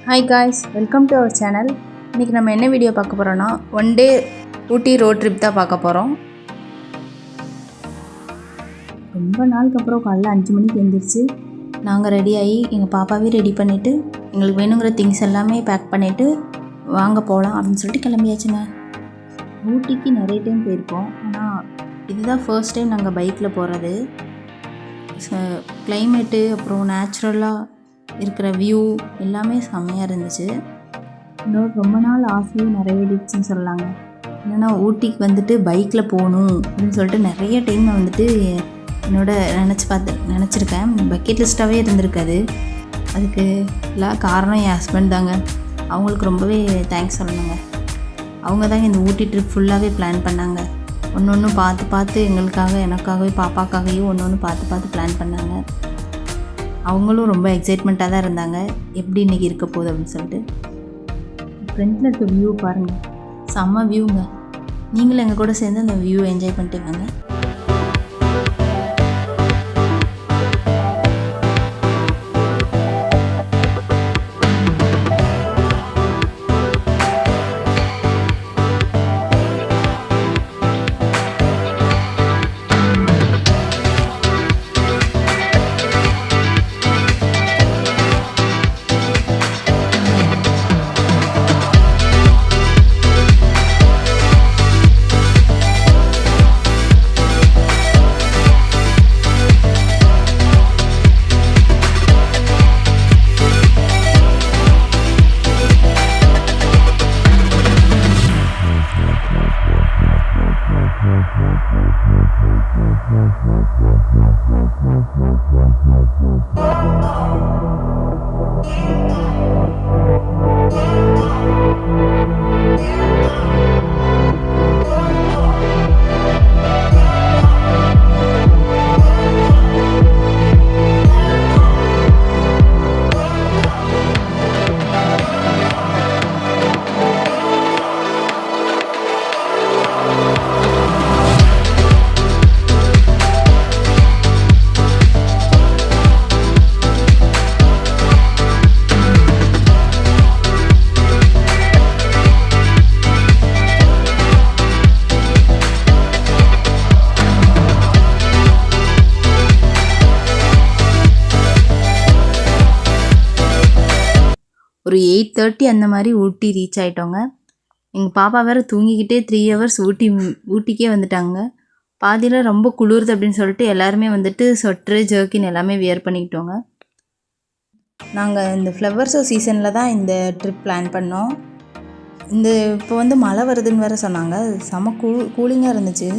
Hi guys, welcome to our channel. இன்றைக்கி நம்ம என்ன வீடியோ பார்க்க போகிறோன்னா ஒன் டே ஊட்டி ரோட் ட்ரிப் தான் பார்க்க போகிறோம். ரொம்ப நாளுக்கு அப்புறம் காலைல 5 மணிக்கு எழுந்திரிச்சு நாங்கள் ரெடியாகி எங்கள் பாப்பாவே ரெடி பண்ணிவிட்டு எங்களுக்கு வேணுங்கிற திங்ஸ் எல்லாமே பேக் பண்ணிவிட்டு வாங்க போகலாம் அப்படின்னு சொல்லிட்டு கிளம்பியாச்சுங்க. ஊட்டிக்கு நிறைய டைம் போயிருக்கோம், ஆனால் இதுதான் ஃபர்ஸ்ட் டைம் நாங்கள் பைக்கில் போகிறது. கிளைமேட்டு அப்புறம் நேச்சுரலாக இருக்கிற வியூ எல்லாமே செம்மையாக இருந்துச்சு. இன்னொரு ரொம்ப நாள் ஆசையும் நிறைவேறிடுச்சுன்னு சொல்லலாங்க. என்னென்னா ஊட்டிக்கு வந்துட்டு பைக்கில் போகணும் அப்படின்னு சொல்லிட்டு நிறைய டைம் வந்துட்டு நினச்சிருக்கேன். பக்கெட் லிஸ்ட்டாகவே இருந்திருக்காது. அதுக்கு எல்லாம் காரணம் என் ஹஸ்பண்ட் தாங்க. அவங்களுக்கு ரொம்பவே தேங்க்ஸ் சொல்லணுங்க. அவங்க தாங்க இந்த ஊட்டி ட்ரிப் ஃபுல்லாகவே பிளான் பண்ணாங்க. ஒன்று பார்த்து எனக்காகவே பாப்பாக்காகவும் ஒன்று பார்த்து பிளான் பண்ணாங்க. அவங்களும் ரொம்ப எக்ஸைட்மெண்ட்டாக தான் இருந்தாங்க, எப்படி இன்றைக்கி இருக்க போகுது அப்படின்னு சொல்லிட்டு. ஃப்ரண்ட்டில் இருக்க வியூ பாருங்கள், செம்ம வியூங்க. நீங்களும் எங்கள் கூட சேர்ந்து அந்த வியூ என்ஜாய் பண்ணிட்டு வாங்க. ஒரு 8:30 அந்த மாதிரி ஊட்டி ரீச் ஆகிட்டோங்க. எங்கள் பாப்பா வேறு தூங்கிக்கிட்டே 3 ஹவர்ஸ் ஊட்டிக்கே வந்துட்டாங்க. பாதியில் ரொம்ப குளிருது அப்படின்னு சொல்லிட்டு எல்லாருமே வந்துட்டு ஸ்வெட்ரு ஜர்க்கின் எல்லாமே வியர் பண்ணிக்கிட்டோங்க. நாங்கள் இந்த ஃப்ளவர் ஷோ சீசனில் தான் இந்த ட்ரிப் பிளான் பண்ணோம். இப்போ மழை வருதுன்னு வேறு சொன்னாங்க. செம கூலிங்காக இருந்துச்சு.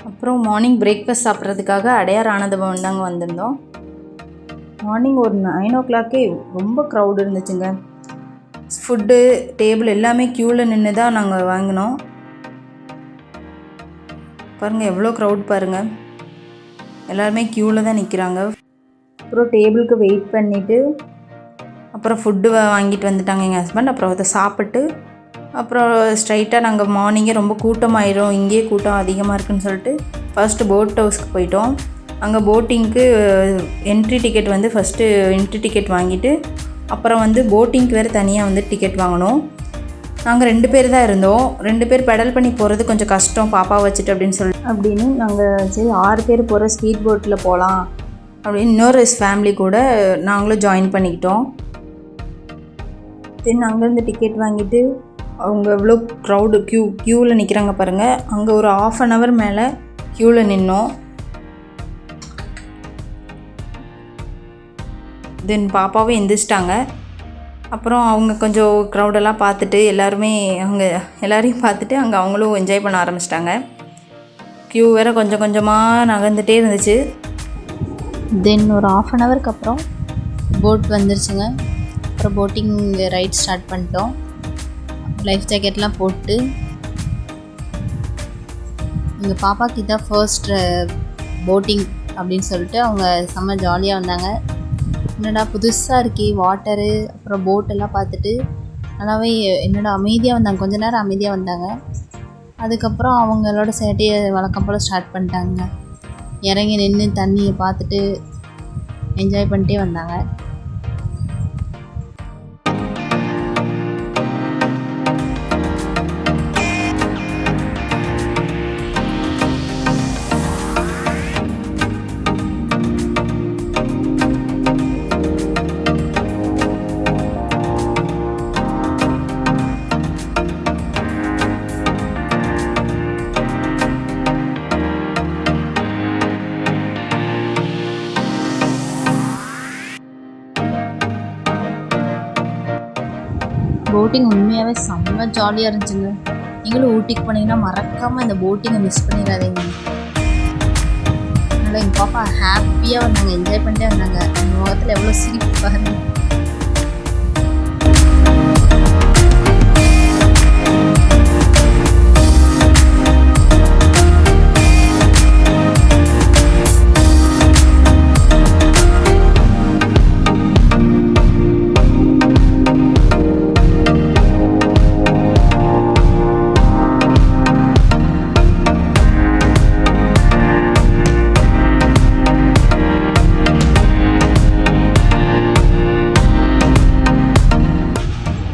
அப்புறம் மார்னிங் பிரேக்ஃபாஸ்ட் சாப்பிட்றதுக்காக அடையார் ஆனந்த பவன் தாங்க வந்திருந்தோம். மார்னிங் ஒரு 9 o'clock ரொம்ப க்ரௌட் இருந்துச்சுங்க. ஃபுட்டு டேபிள் எல்லாமே க்யூவில் நின்று தான் நாங்கள் வாங்கினோம். பாருங்கள் எவ்வளோ க்ரௌட் பாருங்கள், எல்லாருமே க்யூவில் தான் நிற்கிறாங்க. அப்புறம் டேபிளுக்கு வெயிட் பண்ணிவிட்டு அப்புறம் ஃபுட்டு வாங்கிட்டு வந்துட்டாங்க எங்கள் ஹஸ்பண்ட். அப்புறம் அதை சாப்பிட்டு அப்புறம் ஸ்ட்ரைட்டாக நாங்கள் மார்னிங்கே ரொம்ப கூட்டமாயிடும், இங்கேயே கூட்டம் அதிகமாக இருக்குதுன்னு சொல்லிட்டு ஃபர்ஸ்ட்டு போட் ஹவுஸ்க்கு போயிட்டோம். அங்கே போட்டிங்க்கு entry ticket first entry ticket வாங்கிட்டு அப்புறம் போட்டிங்க்கு வேறு தனியாக டிக்கெட் வாங்கினோம். நாங்கள் 2 பேர் தான் இருந்தோம். 2 பேர் பெடல் பண்ணி போகிறது கொஞ்சம் கஷ்டம் பாப்பா வச்சுட்டு அப்படின்னு நாங்கள் சரி 6 பேர் போகிற ஸ்பீட் போட்டில் போகலாம் அப்படின்னு இன்னொரு ஃபேமிலி கூட நாங்களும் ஜாயின் பண்ணிக்கிட்டோம். தென் அங்கேருந்து டிக்கெட் வாங்கிட்டு அவங்க எவ்வளோ க்ரௌடு க்யூவில் நிற்கிறாங்க பாருங்கள். அங்கே ஒரு 1/2 hour மேலே க்யூவில் நின்னோம். தென் பாப்பாவே எந்திரிச்சிட்டாங்க. அப்புறம் அவங்க கொஞ்சம் க்ரௌடெல்லாம் பார்த்துட்டு எல்லாரையும் பார்த்துட்டு அங்கே அவங்களும் என்ஜாய் பண்ண ஆரம்பிச்சிட்டாங்க. க்யூ வேறு கொஞ்சம் கொஞ்சமாக நகர்ந்துகிட்டே இருந்துச்சு. தென் ஒரு 1/2 hourக்கு அப்புறம் போட் வந்துருச்சுங்க. அப்புறம் போட்டிங் ரைட் ஸ்டார்ட் பண்ணிட்டோம். லைஃப் ஜாக்கெட்லாம் போட்டு எங்கள் பாப்பாக்கு இதான் ஃபர்ஸ்ட் போட்டிங் அப்படின்னு சொல்லிட்டு அவங்க செம்ம ஜாலியாக வந்தாங்க. என்னடா புதுசாக இருக்கே வாட்டரு, அப்புறம் போட்டெல்லாம் பார்த்துட்டு நல்லாவே அமைதியாக வந்தாங்க. கொஞ்ச நேரம் அமைதியாக வந்தாங்க. அதுக்கப்புறம் அவங்களோட சேட்டையை வழக்கம் போல் ஸ்டார்ட் பண்ணிட்டாங்க. இறங்கி நின்று தண்ணியை பார்த்துட்டு என்ஜாய் பண்ணிட்டே வந்தாங்க. போட்டிங் உண்மையாகவே செம்ம ஜாலியாக இருந்துச்சுங்க. நீங்களும் ஊட்டிக்கு போனீங்கன்னா மறக்காமல் இந்த போட்டிங்கை மிஸ் பண்ணிடாதீங்க. அதனால் எங்கள் பாப்பா ஹாப்பியாக வந்தாங்க, என்ஜாய் பண்ணிட்டே வந்தாங்க. அந்த முகத்தில் எவ்வளோ சிரிப்பு பாருங்க.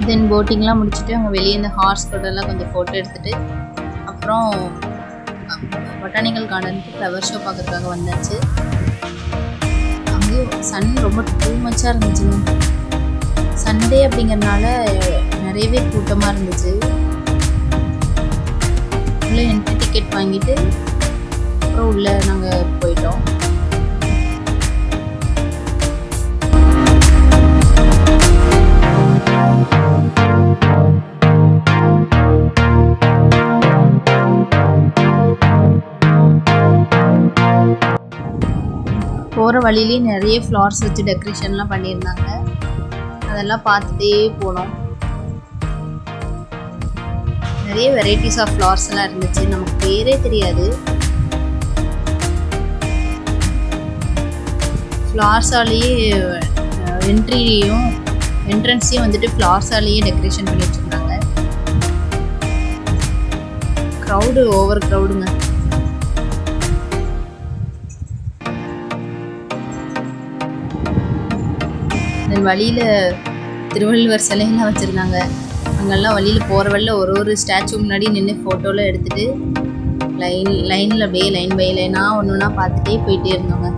தென் போட்டிங்லாம் முடிச்சுட்டு அங்கே வெளியே இந்த ஹார்ஸ் கூடலாம் கொஞ்சம் ஃபோட்டோ எடுத்துகிட்டு அப்புறம் பொட்டானிக்கல் கார்டனுக்கு ஃப்ளவர் ஷோ பார்க்குறதுக்காக வந்தாச்சு. அங்கேயும் சன் ரொம்ப டூ மச்சாக இருந்துச்சுங்க. சண்டே அப்படிங்கிறதுனால நிறையவே கூட்டமாக இருந்துச்சு. உள்ளே என்ட்ரி டிக்கெட் வாங்கிட்டு அப்புறம் உள்ளே நாங்கள் போயிட்டோம். போகிற வழியிலே நிறைய ஃப்ளவர்ஸ் வச்சு டெக்கரேஷன்லாம் பண்ணியிருந்தாங்க. அதெல்லாம் பார்த்துட்டே போனோம். நிறைய வெரைட்டிஸ் ஆஃப் ஃப்ளவர்ஸ் எல்லாம் இருந்துச்சு. நமக்கு பேரே தெரியாது. ஃப்ளவர்ஸாலேயே என்ட்ரன்ஸையும் வந்துட்டு ஃப்ளவர்ஸாலேயே டெக்கரேஷன் பண்ணி வச்சுருந்தாங்க. ஓவர் க்ரௌடுங்க. வழியில் திருவள்ளுவர் சிலையெல்லாம் வச்சுருந்தாங்க. அங்கெல்லாம் வழியில் போகிற வழியில் ஒரு ஸ்டாச்சு முன்னாடி நின்று ஃபோட்டோலாம் எடுத்துகிட்டு லைனில் அப்படியே லைன் பை லைனாக ஒன்று பார்த்துட்டே போயிட்டே இருந்தோங்க.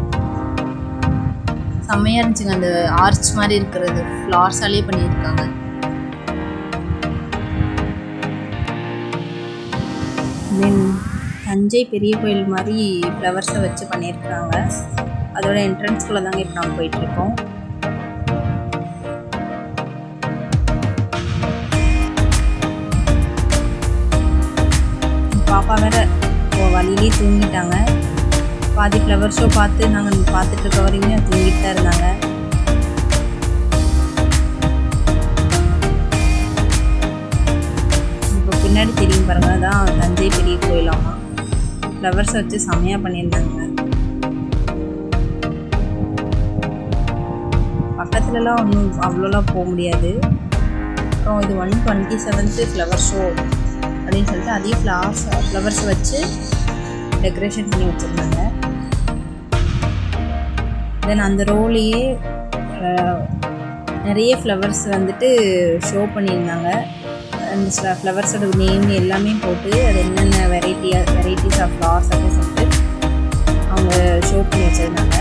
செம்மையாக இருந்துச்சுங்க. அந்த ஆர்ச் மாதிரி இருக்கிறது ஃப்ளவர்ஸாலேயே பண்ணியிருக்காங்க. தென் தஞ்சை பெரிய கோயில் மாதிரி ஃப்ளவர்ஸை வச்சு பண்ணியிருக்காங்க. அதோட என்ட்ரன்ஸ்குள்ளே தாங்க இப்போ நம்ம போயிட்டுருக்கோம். பாப்பா வேறு வழியிலே தூங்கிட்டாங்க. பாதி ஃப்ளவர் ஷோ பார்த்து நாங்கள் பார்த்துட்டு இருக்க வரைக்கும் தூங்கிட்டு தான் இருந்தாங்க. இப்போ பின்னாடி தெரியும் பாருங்க, தான் தஞ்சை பெரிய கோயிலாமா. ஃப்ளவர்ஸை வச்சு செம்மையாக பண்ணியிருந்தாங்க. பக்கத்துலலாம் ஒன்றும் அவ்வளோலாம் போக முடியாது. அப்புறம் இது 127th ஃப்ளவர் ஷோ அப்படின்னு சொல்லிட்டு அதையும் ஃப்ளவர்ஸ் வச்சு டெக்கரேஷன் பண்ணி வச்சுருந்தாங்க. தென் அந்த ரோலையே நிறைய ஃப்ளவர்ஸ் வந்துட்டு ஷோ பண்ணியிருந்தாங்க. அந்த ஃப்ளவர்ஸோட நேம் எல்லாமே போட்டு அது என்னென்ன வெரைட்டிஸ் ஆஃப் ஃப்ளவர்ஸ் அப்படின்னு சொல்லிட்டு அவங்க ஷோ பண்ணி வச்சுருந்தாங்க.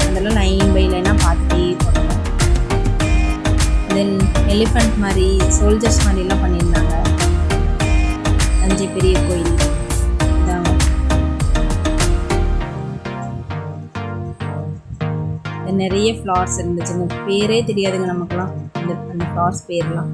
அதெல்லாம் லைன் பை லைனாக பார்த்துட்டே போனோம். தென் எலிஃபண்ட் மாதிரி சோல்ஜர்ஸ் மாதிரிலாம் பண்ணியிருந்தாங்க. தஞ்சை பெரிய கோயில் இதாங்க. நிறைய ஃப்ளவர்ஸ் இருந்துச்சுங்க. பேரே தெரியாதுங்க நமக்குலாம் அந்த ஃப்ளவர்ஸ் பேர்லாம்.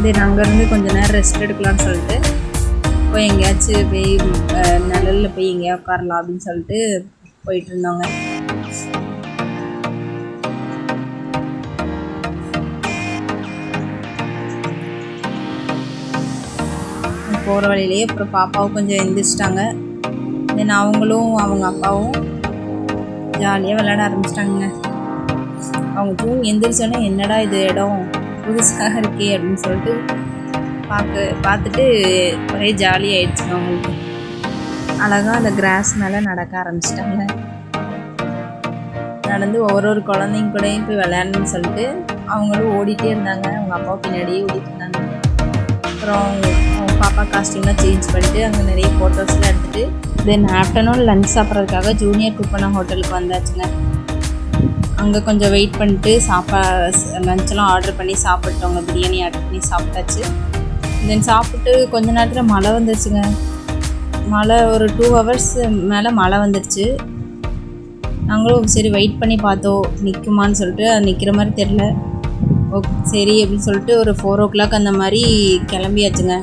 தென் அங்கேருந்து கொஞ்சம் நேரம் ரெஸ்ட் எடுக்கலான்னு சொல்லிட்டு போய் எங்கேயாச்சும் போய் நிழலில் போய் எங்கேயா உட்காரலாம் அப்படின்னு சொல்லிட்டு போயிட்டு இருந்தோங்க. போகிற வழியிலேயே அப்புறம் பாப்பாவும் கொஞ்சம் எழுந்திரிச்சிட்டாங்க. தென் அவங்களும் அவங்க அப்பாவும் ஜாலியாக விளையாட ஆரம்பிச்சிட்டாங்க. அவங்க தூங்கி எந்திரிச்சோன்னே என்னடா இது இடம் புதுசாக இருக்கே அப்படின்னு சொல்லிட்டு பார்த்துட்டு ஒரே ஜாலியாகிடுச்சுங்க. அவங்களுக்கு அழகாக அந்த கிராஸ் மேலே நடக்க ஆரம்பிச்சிட்டாங்க. நடந்து ஒவ்வொரு குழந்தைங்க கூடயும் போய் விளையாடணும்னு சொல்லிட்டு அவங்களும் ஓடிட்டே இருந்தாங்க. அவங்க அப்பா பின்னாடியே ஓடிட்டு இருந்தாங்க. அப்புறம் பாப்பா காஸ்டியூம்லாம் சேஞ்ச் பண்ணிட்டு அங்கே நிறைய ஃபோட்டோஸ்லாம் எடுத்துகிட்டு தென் ஆஃப்டர்நூன் லன்ச் சாப்பிட்றதுக்காக ஜூனியர் குப்பனா ஹோட்டலுக்கு வந்தாச்சுங்க. அங்கே கொஞ்சம் வெயிட் பண்ணிட்டு லஞ்செல்லாம் ஆர்டர் பண்ணி சாப்பிட்டோங்க. பிரியாணி ஆர்டர் பண்ணி சாப்பிட்டாச்சு. தென் சாப்பிட்டு கொஞ்ச நேரத்தில் மழை வந்துருச்சுங்க. மழை ஒரு 2 hours மேலே மழை வந்துடுச்சு. நாங்களும் சரி வெயிட் பண்ணி பார்த்தோம் நிற்குமான்னு சொல்லிட்டு. அது நிற்கிற மாதிரி தெரில. ஓகே சரி அப்படின்னு சொல்லிட்டு ஒரு 4 o'clock அந்த மாதிரி கிளம்பியாச்சுங்க.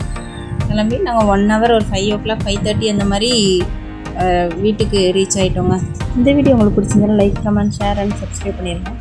கிளம்பி நாங்கள் 1 hour ஒரு 5 o'clock 5:30 அந்த மாதிரி வீட்டுக்கு ரீச் ஆகிட்டோங்க. இந்த வீடியோ உங்களுக்கு பிடிச்சிருந்தாலும் like, comment, share and subscribe பண்ணிடுங்க.